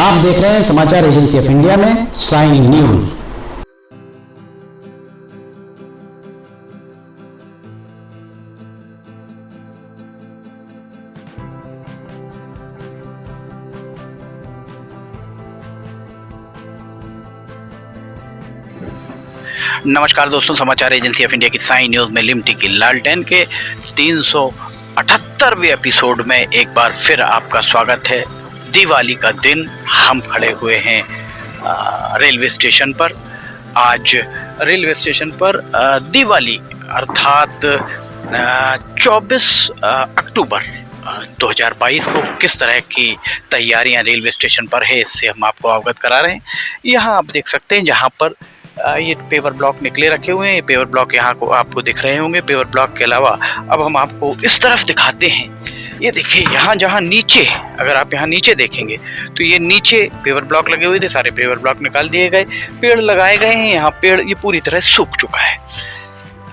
आप देख रहे हैं समाचार एजेंसी ऑफ इंडिया में साइन न्यूज। नमस्कार दोस्तों, समाचार एजेंसी ऑफ इंडिया की साइन न्यूज में लिमटी की लालटेन के 378वें एपिसोड में एक बार फिर आपका स्वागत है। दिवाली का दिन हम खड़े हुए हैं रेलवे स्टेशन पर। आज रेलवे स्टेशन पर दिवाली अर्थात 24 अक्टूबर 2022 को किस तरह की तैयारियां रेलवे स्टेशन पर है, इससे हम आपको अवगत करा रहे हैं। यहाँ आप देख सकते हैं, जहाँ पर ये पेवर ब्लॉक निकले रखे हुए हैं। ये पेवर ब्लॉक यहाँ को आपको दिख रहे होंगे। पेवर ब्लॉक के अलावा अब हम आपको इस तरफ दिखाते हैं। ये देखिए, यहाँ जहाँ नीचे, अगर आप यहाँ नीचे देखेंगे तो ये नीचे पेवर ब्लॉक लगे हुए थे, सारे पेवर ब्लॉक निकाल दिए गए, पेड़ लगाए गए हैं। यहाँ पेड़ ये पूरी तरह सूख चुका है।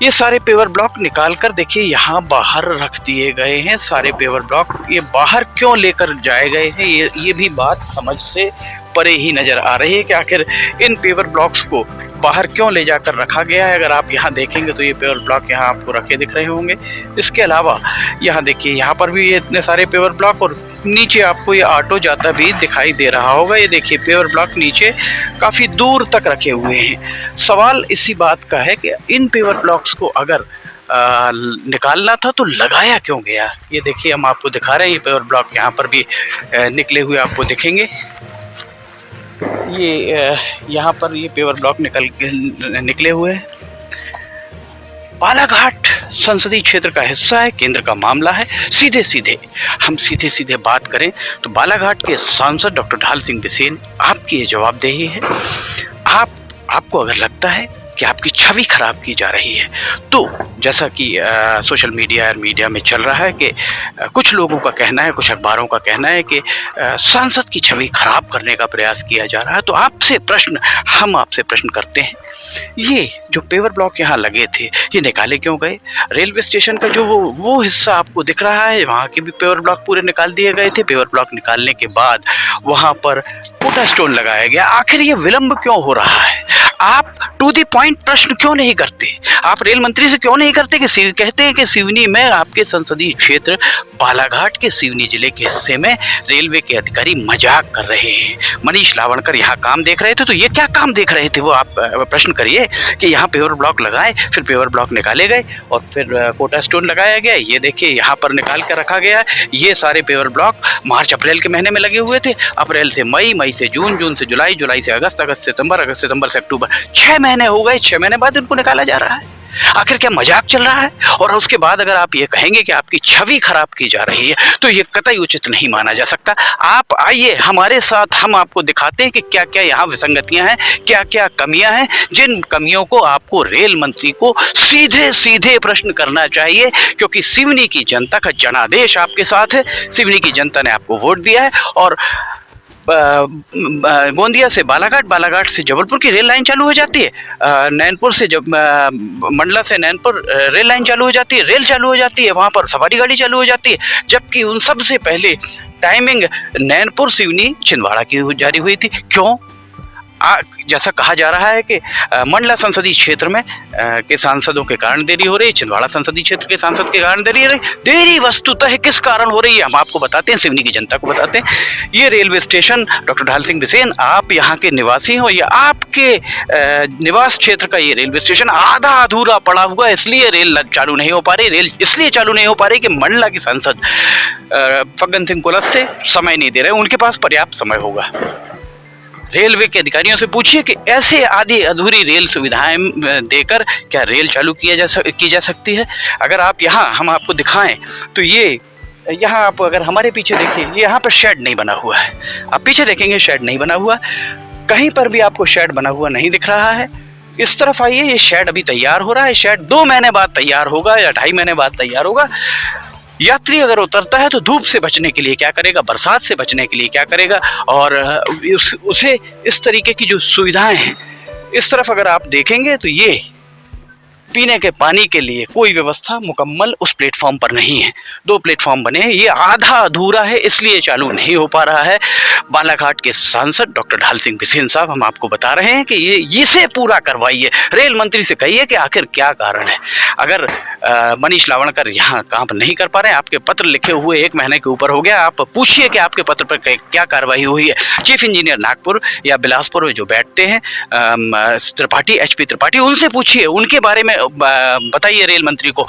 ये सारे पेवर ब्लॉक निकाल कर देखिए यहाँ बाहर रख दिए गए हैं। सारे पेवर ब्लॉक ये बाहर क्यों लेकर जाए गए हैं, ये भी बात समझ से परे ही नजर आ रही है कि आखिर इन पेवर ब्लॉक्स को बाहर क्यों ले जाकर रखा गया है। अगर आप यहाँ देखेंगे तो ये पेवर ब्लॉक यहाँ आपको रखे दिख रहे होंगे। इसके अलावा यहाँ देखिए, यहाँ पर भी ये इतने सारे पेवर ब्लॉक, और नीचे आपको ये ऑटो जाता भी दिखाई दे रहा होगा। ये देखिए, पेवर ब्लॉक नीचे काफ़ी दूर तक रखे हुए हैं। सवाल इसी बात का है कि इन पेवर ब्लॉक्स को अगर निकालना था तो लगाया क्यों गया। ये देखिए, हम आपको दिखा रहे हैं, ये पेवर ब्लॉक यहाँ पर भी निकले हुए आपको दिखेंगे। ये यहाँ पर ये पेवर ब्लॉक निकले हुए हैं। बालाघाट संसदीय क्षेत्र का हिस्सा है, केंद्र का मामला है। सीधे सीधे बात करें तो बालाघाट के सांसद डॉक्टर ढाल सिंह बिसेन, आपकी ये जवाबदेही है। आपको अगर लगता है कि आपकी छवि खराब की जा रही है, तो जैसा कि सोशल मीडिया और मीडिया में चल रहा है कि कुछ लोगों का कहना है, कुछ अखबारों का कहना है कि सांसद की छवि खराब करने का प्रयास किया जा रहा है, तो हम आपसे प्रश्न करते हैं, ये जो पेवर ब्लॉक यहाँ लगे थे, ये निकाले क्यों गए? रेलवे स्टेशन का जो वो हिस्सा आपको दिख रहा है, वहाँ के भी पेवर ब्लॉक पूरे निकाल दिए गए थे। पेवर ब्लॉक निकालने के बाद वहाँ पर पोटा स्टोन लगाया गया। आखिर ये विलंब क्यों हो रहा है? आप टू दी पॉइंट प्रश्न क्यों नहीं करते? आप रेल मंत्री से क्यों नहीं करते कि कहते हैं कि सिवनी में, आपके संसदीय क्षेत्र बालाघाट के सिवनी जिले के हिस्से में रेलवे के अधिकारी मजाक कर रहे हैं। मनीष लावणकर यहाँ काम देख रहे थे, तो ये क्या काम देख रहे थे वो आप प्रश्न करिए कि यहाँ पेवर ब्लॉक लगाए, फिर पेवर ब्लॉक निकाले गए और फिर कोटा स्टोन लगाया गया। ये देखिए, यहाँ पर निकाल कर रखा गया है। ये सारे पेवर ब्लॉक मार्च अप्रैल के महीने में लगे हुए थे। अप्रैल से मई, मई से जून, जून से जुलाई, जुलाई से अगस्त, अगस्त से सितंबर, अगस्त सितंबर से अक्टूबर, 6 महीने हो गए। 6 महीने बाद इनको निकाला जा रहा है। आखिर क्या मजाक चल रहा है? और उसके बाद अगर आप ये कहेंगे कि आपकी छवि खराब की जा रही है, तो ये कतई उचित नहीं माना जा सकता। आप आइए हमारे साथ, हम आपको दिखाते हैं कि क्या क्या यहाँ विसंगतियां हैं, क्या क्या कमियां हैं, जिन कमियों को आपको रेल मंत्री को सीधे सीधे प्रश्न करना चाहिए, क्योंकि सिवनी की जनता का जनादेश आपके साथ है। सिवनी की जनता ने आपको वोट दिया है, और गोंदिया से बालाघाट, बालाघाट से जबलपुर की रेल लाइन चालू हो जाती है। नैनपुर से जब मंडला से नैनपुर रेल लाइन चालू हो जाती है, रेल चालू हो जाती है, वहाँ पर सवारी गाड़ी चालू हो जाती है। जबकि उन सब से पहले टाइमिंग नैनपुर सिवनी छिंदवाड़ा की जारी हुई थी। क्यों? जैसा कहा जा रहा है कि मंडला संसदीय क्षेत्र में के सांसदों के कारण देरी हो रही है, छिंदवाड़ा संसदीय क्षेत्र के सांसद के कारण देरी हो रही। देरी वस्तुतः किस कारण हो रही है, हम आपको बताते हैं, सिवनी की जनता को बताते हैं। ये रेलवे स्टेशन, डॉक्टर ढाल सिंह बिसेन, आप यहाँ के निवासी हो, या आपके निवास क्षेत्र का ये रेलवे स्टेशन आधा अधूरा पड़ा हुआ, इसलिए रेल चालू नहीं हो पा रही। रेल इसलिए चालू नहीं हो पा रही कि मंडला के सांसद फग्गन सिंह कुलस्ते समय नहीं दे रहे, उनके पास पर्याप्त समय होगा। रेलवे के अधिकारियों से पूछिए कि ऐसे आधी अधूरी रेल सुविधाएं देकर क्या रेल चालू की जा सकती है। अगर आप यहाँ हम आपको दिखाएं तो ये यहाँ आप अगर हमारे पीछे देखिए, ये यहाँ पर शेड नहीं बना हुआ है। आप पीछे देखेंगे, शेड नहीं बना हुआ, कहीं पर भी आपको शेड बना हुआ नहीं दिख रहा है। इस तरफ आइए, ये शेड अभी तैयार हो रहा है। शेड 2 महीने बाद तैयार होगा या 2.5 महीने बाद तैयार होगा। यात्री अगर उतरता है तो धूप से बचने के लिए क्या करेगा, बरसात से बचने के लिए क्या करेगा, और उसे इस तरीके की जो सुविधाएं हैं, इस तरफ अगर आप देखेंगे तो ये पीने के पानी के लिए कोई व्यवस्था मुकम्मल उस प्लेटफॉर्म पर नहीं है। 2 प्लेटफॉर्म बने हैं, ये आधा अधूरा है, इसलिए चालू नहीं हो पा रहा है। बालाघाट के सांसद डॉक्टर ढाल सिंह बिसेन साहब हम आपको बता रहे हैं कि ये इसे पूरा करवाइए, रेल मंत्री से कहिए कि आखिर क्या कारण है। अगर मनीष लावणकर यहाँ काम नहीं कर पा रहे हैं, आपके पत्र लिखे हुए 1 महीने के ऊपर हो गया, आप पूछिए कि आपके पत्र पर क्या कार्रवाई हुई है। चीफ इंजीनियर नागपुर या बिलासपुर में जो बैठते हैं त्रिपाठी, HP त्रिपाठी, उनसे पूछिए, उनके बारे में बताइए रेल मंत्री को।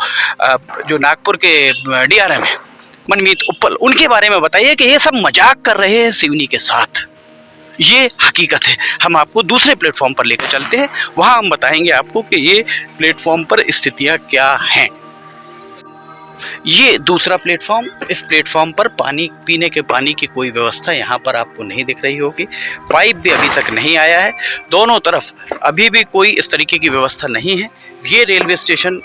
जो नागपुर के DRM है मनमीत उप्पल, उनके बारे में बताइए कि ये सब मजाक कर रहे हैं सिवनी के साथ। ये हकीकत है। हम आपको दूसरे प्लेटफॉर्म पर लेकर चलते हैं, वहां हम बताएंगे आपको कि ये प्लेटफॉर्म पर स्थितियां क्या हैं। ये दूसरा प्लेटफॉर्म, इस प्लेटफॉर्म पर पानी, पीने के पानी की कोई व्यवस्था यहाँ पर आपको नहीं दिख रही होगी। पाइप भी अभी तक नहीं आया है। दोनों तरफ अभी भी कोई इस तरीके की व्यवस्था नहीं है। ये रेलवे स्टेशन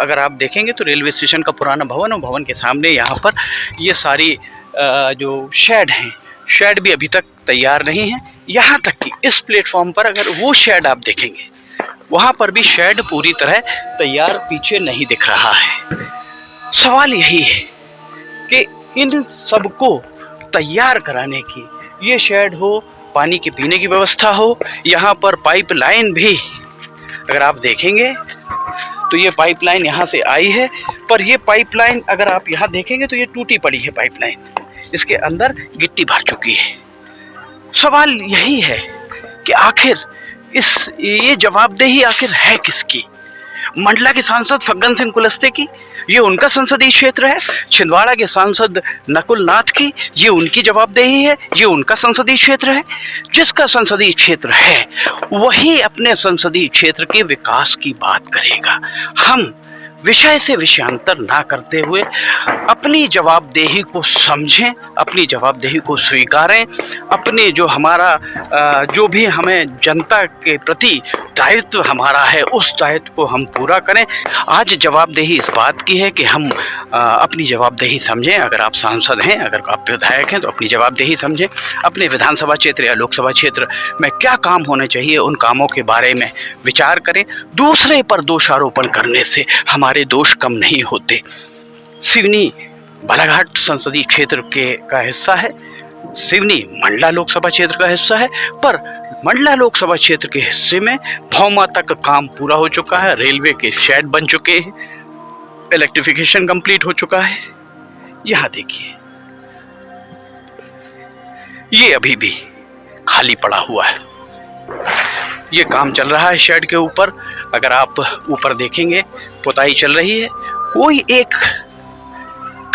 अगर आप देखेंगे तो रेलवे स्टेशन का पुराना भवन, और भवन के सामने यहाँ पर ये सारी जो शेड हैं, शेड भी अभी तक तैयार नहीं है। यहाँ तक कि इस प्लेटफॉर्म पर अगर वो शेड आप देखेंगे, वहाँ पर भी शेड पूरी तरह तैयार पीछे नहीं दिख रहा है। सवाल यही है कि इन सबको तैयार कराने की, ये शेड हो, पानी के पीने की व्यवस्था हो, यहाँ पर पाइपलाइन भी अगर आप देखेंगे तो ये पाइपलाइन यहाँ से आई है, पर ये पाइपलाइन अगर आप यहाँ देखेंगे तो ये टूटी पड़ी है पाइपलाइन, इसके अंदर गिट्टी भर चुकी है। सवाल यही है कि आखिर ये जवाबदेही आखिर है किसकी? मंडला के सांसद फग्गन सिंह कुलस्ते की, ये उनका संसदीय क्षेत्र है। छिंदवाड़ा के सांसद नकुल नाथ की, ये उनकी जवाबदेही है, ये उनका संसदीय क्षेत्र है। जिसका संसदीय क्षेत्र है वही अपने संसदीय क्षेत्र के विकास की बात करेगा। हम विषय से विषयांतर ना करते हुए अपनी जवाबदेही को समझें, अपनी जवाबदेही को स्वीकारें, अपने जो हमारा जो भी हमें जनता के प्रति दायित्व हमारा है, उस दायित्व को हम पूरा करें। आज जवाबदेही इस बात की है कि हम अपनी जवाबदेही समझें। अगर आप सांसद हैं, अगर आप विधायक हैं, तो अपनी जवाबदेही समझें। अपने विधानसभा क्षेत्र या लोकसभा क्षेत्र में क्या काम होने चाहिए, उन कामों के बारे में विचार करें। दूसरे पर दोषारोपण करने से हमारे दोष कम नहीं होते। सिवनी बालाघाट संसदीय क्षेत्र का हिस्सा है, सिवनी मंडला लोकसभा क्षेत्र का हिस्सा है, पर मंडला लोकसभा क्षेत्र के हिस्से में भौमा तक काम पूरा हो चुका है। रेलवे के शेड बन चुके हैं, इलेक्ट्रिफिकेशन कंप्लीट हो चुका है। यहां देखिए, ये अभी भी खाली पड़ा हुआ है। ये काम चल रहा है शेड के ऊपर। अगर आप ऊपर देखेंगे, पुताई चल रही है। कोई एक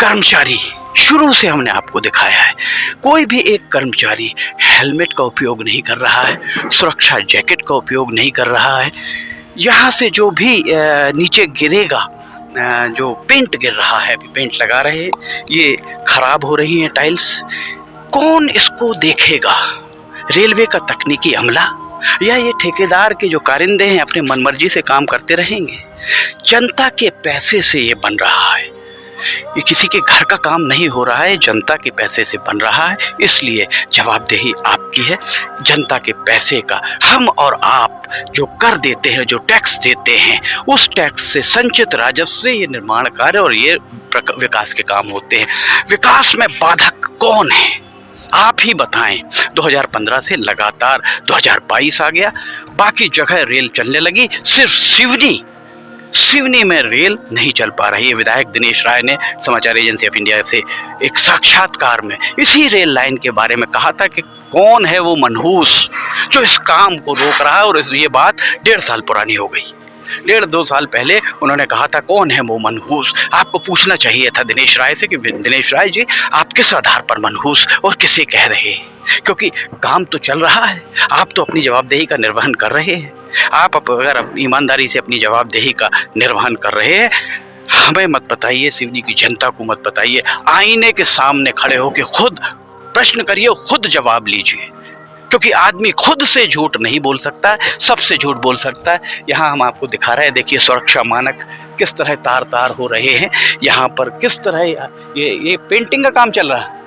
कर्मचारी, शुरू से हमने आपको दिखाया है, कोई भी एक कर्मचारी हेलमेट का उपयोग नहीं कर रहा है, सुरक्षा जैकेट का उपयोग नहीं कर रहा है। यहाँ से जो भी नीचे गिरेगा, जो पेंट गिर रहा है, अभी पेंट लगा रहे हैं, ये खराब हो रही हैं टाइल्स, कौन इसको देखेगा? रेलवे का तकनीकी अमला या ये ठेकेदार के जो कारिंदे हैं अपने मनमर्जी से काम करते रहेंगे? जनता के पैसे से ये बन रहा है, ये किसी के घर का काम नहीं हो रहा है, जनता के पैसे से बन रहा है। इसलिए जवाबदेही आपकी है, जनता के पैसे का। हम और आप जो कर देते हैं, जो टैक्स देते हैं, उस टैक्स से संचित राजस्व से ये निर्माण कार्य और ये विकास के काम होते हैं। विकास में बाधक कौन है, आप ही बताएं। 2015 से लगातार 2022 आ गया, बाकी जगह रेल चलने लगी, सिर्फ सिवनी में रेल नहीं चल पा रही है। विधायक दिनेश राय ने समाचार एजेंसी ऑफ इंडिया से एक साक्षात्कार में इसी रेल लाइन के बारे में कहा था कि कौन है वो मनहूस जो इस काम को रोक रहा है, और ये बात 1.5 साल पुरानी हो गई। 1.5-2 साल पहले उन्होंने कहा था कौन है वो मनहूस। आपको पूछना चाहिए था दिनेश राय से कि दिनेश राय जी, आप किस आधार पर मनहूस और किसे कह रहे हैं? क्योंकि काम तो चल रहा है, आप तो अपनी जवाबदेही का निर्वहन कर रहे हैं। आप अगर ईमानदारी से अपनी जवाबदेही का निर्वहन कर रहे हैं, हमें मत बताइए, सिवनी की जनता को मत बताइए। आईने के सामने खड़े होकर खुद प्रश्न करिए, खुद जवाब लीजिए, क्योंकि आदमी खुद से झूठ नहीं बोल सकता, सबसे झूठ बोल सकता है। यहाँ हम आपको दिखा रहे हैं, देखिए सुरक्षा मानक किस तरह तार तार हो रहे हैं। यहाँ पर किस तरह ये पेंटिंग का काम चल रहा है,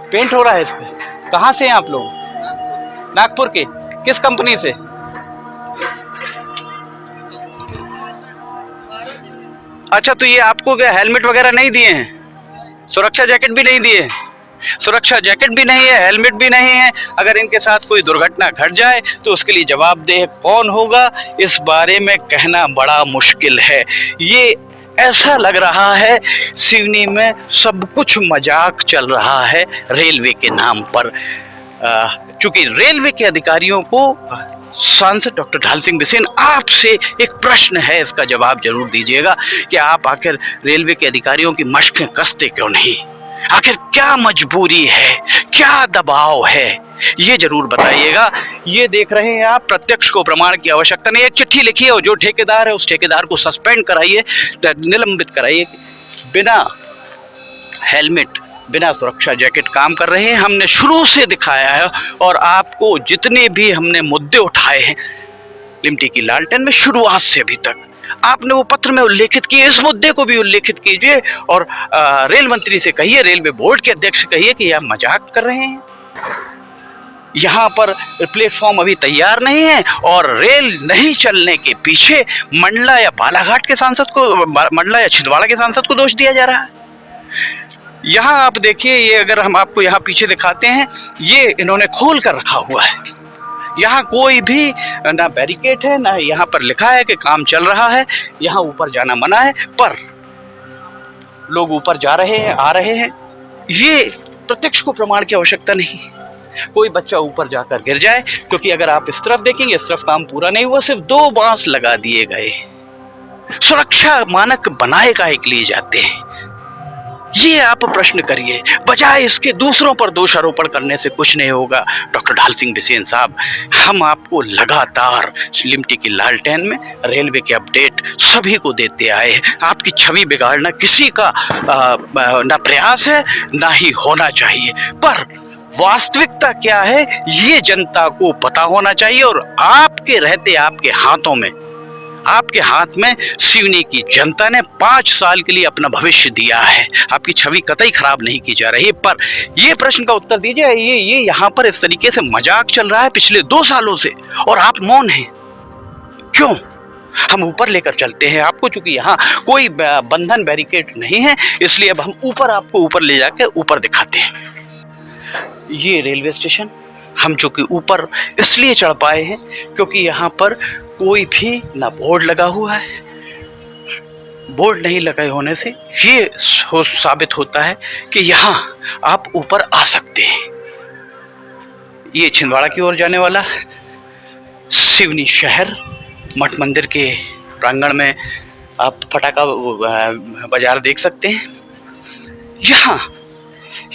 पेंट हो रहा है इस पे। कहाँ से हैं आप लोग? नागपुर के। किस कंपनी से? अच्छा, तो ये आपको क्या हेलमेट वगैरह नहीं दिए हैं? सुरक्षा जैकेट भी नहीं दिए? सुरक्षा जैकेट भी नहीं है, हेलमेट भी नहीं है। अगर इनके साथ कोई दुर्घटना घट जाए तो उसके लिए जवाबदेह कौन होगा, इस बारे में कहना बड़ा मुश्किल है। ये ऐसा लग रहा है सिवनी में सब कुछ मजाक चल रहा है रेलवे के नाम पर। चूंकि रेलवे के अधिकारियों को सांसद डॉक्टर ढाल सिंह बिसेन, आपसे एक प्रश्न है, इसका जवाब जरूर दीजिएगा कि आप आखिर रेलवे के अधिकारियों की मशकें कसते क्यों नहीं? आखिर क्या मजबूरी है, क्या दबाव है, ये जरूर बताइएगा। ये देख रहे हैं आप, प्रत्यक्ष को प्रमाण की आवश्यकता नहीं। एक चिट्ठी लिखिए और जो ठेकेदार है उस ठेकेदार को सस्पेंड कराइए, निलंबित कराइए। बिना हेलमेट, बिना सुरक्षा जैकेट काम कर रहे हैं। हमने शुरू से दिखाया है और आपको जितने भी हमने मुद्दे उठाए हैं लिमटी की लालटेन में, शुरुआत से अभी तक आपने वो पत्र में उल्लेखित किए, इस मुद्दे को भी उल्लेखित कीजिए और रेल मंत्री से कहिए, रेलवे बोर्ड के अध्यक्ष से कहिए कि आप मजाक कर रहे हैं। यहाँ पर प्लेटफॉर्म अभी तैयार नहीं है और रेल नहीं चलने के पीछे मंडला या बालाघाट के सांसद को, मंडला या छिंदवाड़ा के सांसद को दोष दिया जा रहा है। यहाँ आप देखिए, ये अगर हम आपको यहाँ पीछे दिखाते हैं, ये इन्होंने खोल कर रखा हुआ है। यहाँ कोई भी ना बैरिकेड है, ना यहाँ पर लिखा है कि काम चल रहा है, यहाँ ऊपर जाना मना है, पर लोग ऊपर जा रहे हैं, आ रहे हैं। ये प्रत्यक्ष को प्रमाण की आवश्यकता नहीं। कोई बच्चा ऊपर जाकर गिर जाए, क्योंकि अगर आप इस तरफ देखेंगे, इस तरफ काम पूरा नहीं हुआ, सिर्फ 2 बांस लगा दिए गए। सुरक्षा मानक बनाए काहे के लिए जाते हैं, ये आप प्रश्न करिए, बजाय इसके दूसरों पर दोषारोपण करने से कुछ नहीं होगा। डॉक्टर ढाल सिंह बिसेन साहब, हम आपको लगातार लिमटी की लालटेन में रेलवे के अपडेट सभी को देते आए हैं। आपकी छवि बिगाड़ना किसी का ना प्रयास है, ना ही होना चाहिए, पर वास्तविकता क्या है ये जनता को पता होना चाहिए। और आपके रहते, आपके हाथ में सिवनी की जनता ने 5 साल के लिए अपना भविष्य दिया है। आपकी छवि कतई खराब नहीं की जा रही है, पर ये प्रश्न का उत्तर दीजिए। ये यहाँ पर इस तरीके से मजाक चल रहा है पिछले 2 सालों से और आप मौन हैं क्यों? हम ऊपर लेकर चलते हैं आपको, चूंकि यहाँ कोई बंधन बैरिकेड नहीं है, इसलिए अब हम आपको ऊपर ले जाकर ऊपर दिखाते हैं। ये रेलवे स्टेशन, हम चूंकि ऊपर इसलिए चढ़ पाए हैं क्योंकि यहाँ पर कोई भी ना बोर्ड लगा हुआ है। बोर्ड नहीं लगे होने से ये साबित होता है कि यहाँ आप ऊपर आ सकते हैं। ये छिंदवाड़ा की ओर जाने वाला सिवनी शहर, मठ मंदिर के प्रांगण में आप फटाका बाजार देख सकते हैं। यहाँ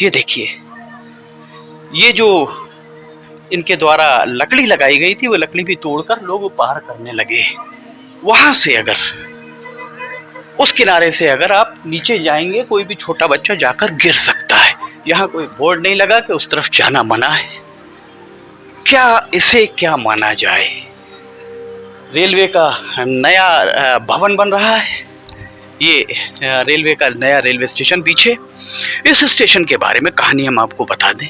ये देखिए, ये जो इनके द्वारा लकड़ी लगाई गई थी, वो लकड़ी भी तोड़कर लोग पार करने लगे। वहां से अगर उस किनारे से अगर आप नीचे जाएंगे, कोई भी छोटा बच्चा जाकर गिर सकता है। यहाँ कोई बोर्ड नहीं लगा कि उस तरफ जाना मना है। क्या इसे क्या माना जाए? रेलवे का नया भवन बन रहा है, ये रेलवे का नया रेलवे स्टेशन पीछे। इस स्टेशन के बारे में कहानी हम आपको बता दें।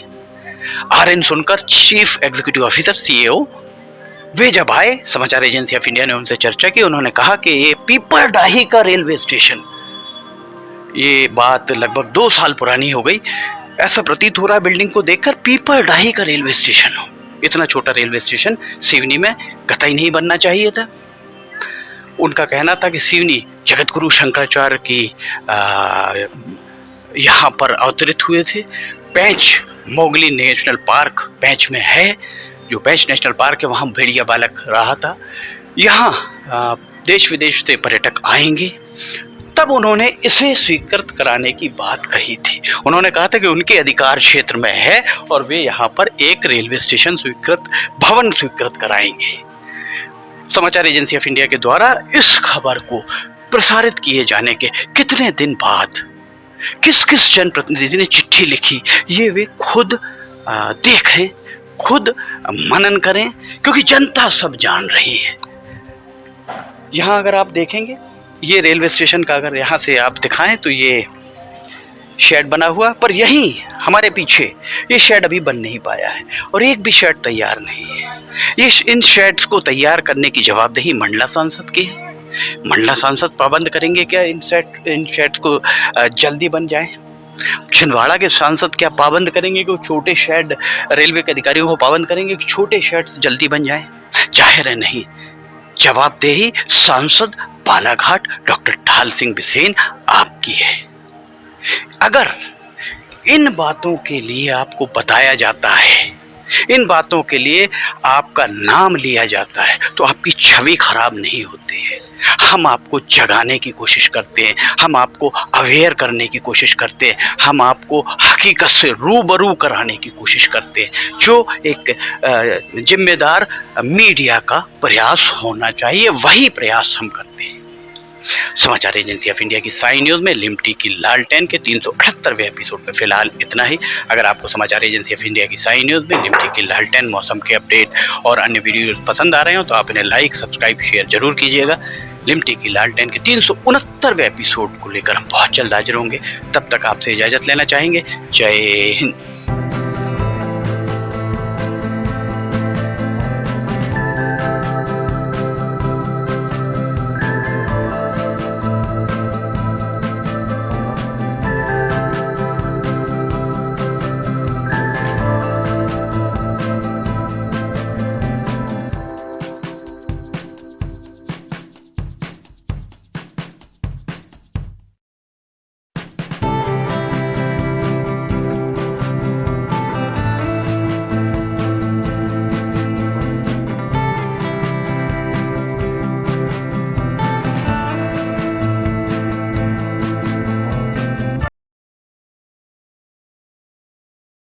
RN सुनकर, चीफ एग्जीक्यूटिव ऑफिसर CEO, वे जब आए, समाचार एजेंसी ऑफ इंडिया ने उनसे चर्चा की। उन्होंने कहा कि ये पीपरडाही का रेलवे स्टेशन, ये बात लगभग 2 साल पुरानी हो गई। ऐसा प्रतीत हो रहा है बिल्डिंग को देखकर पीपरडाही का रेलवे स्टेशन हो। इतना छोटा रेलवे स्टेशन सिवनी में कतई नहीं बनना चाहिए था। उनका कहना था कि सिवनी जगतगुरु शंकराचार्य की यहाँ पर अवतरित हुए थे। पेंच मोगली नेशनल पार्क पेंच में है, जो पेंच नेशनल पार्क है, वहाँ भेड़िया बालक रहा था। यहाँ देश विदेश से पर्यटक आएंगे। तब उन्होंने इसे स्वीकृत कराने की बात कही थी। उन्होंने कहा था कि उनके अधिकार क्षेत्र में है और वे यहाँ पर एक रेलवे स्टेशन भवन स्वीकृत कराएंगे। समाचार एजेंसी ऑफ इंडिया के द्वारा इस खबर को प्रसारित किए जाने के कितने दिन बाद किस किस जनप्रतिनिधि ने चिट्ठी लिखी, ये वे खुद देखें, खुद मनन करें, क्योंकि जनता सब जान रही है। यहाँ अगर आप देखेंगे, ये रेलवे स्टेशन का अगर यहाँ से आप दिखाएं तो ये शेड बना हुआ, पर यहीं हमारे पीछे ये शेड अभी बन नहीं पाया है और एक भी शेड तैयार नहीं है। ये इन शेड्स को तैयार करने की जवाबदेही मंडला सांसद की है। मंडला सांसद पाबंद करेंगे क्या इन शेड को जल्दी बन जाए? छिंदवाड़ा के सांसद क्या पाबंद करेंगे कि वो छोटे शेड, रेलवे के अधिकारियों को पाबंद करेंगे कि छोटे शेड जल्दी बन जाएं? जाहिर है नहीं। जवाबदेही सांसद बालाघाट डॉक्टर ढाल सिंह बिसेन आपकी है। अगर इन बातों के लिए आपको बताया जाता है, इन बातों के लिए आपका नाम लिया जाता है, तो आपकी छवि खराब नहीं होती है। हम आपको जगाने की कोशिश करते हैं, हम आपको अवेयर करने की कोशिश करते हैं, हम आपको हकीकत से रूबरू कराने की कोशिश करते हैं, जो एक जिम्मेदार मीडिया का प्रयास होना चाहिए। वही प्रयास हम करते हैं। समाचार एजेंसी ऑफ इंडिया की साई न्यूज़ में लिमटी की लालटेन के 378वें एपिसोड में फिलहाल इतना ही। अगर आपको समाचार एजेंसी ऑफ इंडिया की साई न्यूज़ में लिमटी की लालटेन, मौसम के अपडेट और अन्य वीडियो पसंद आ रहे हो तो आप इन्हें लाइक, सब्सक्राइब, शेयर जरूर कीजिएगा। लिमटी की लालटेन के 369वें एपिसोड को लेकर हम बहुत जल्द हाजिर होंगे। तब तक आपसे इजाज़त लेना चाहेंगे। जय हिंद।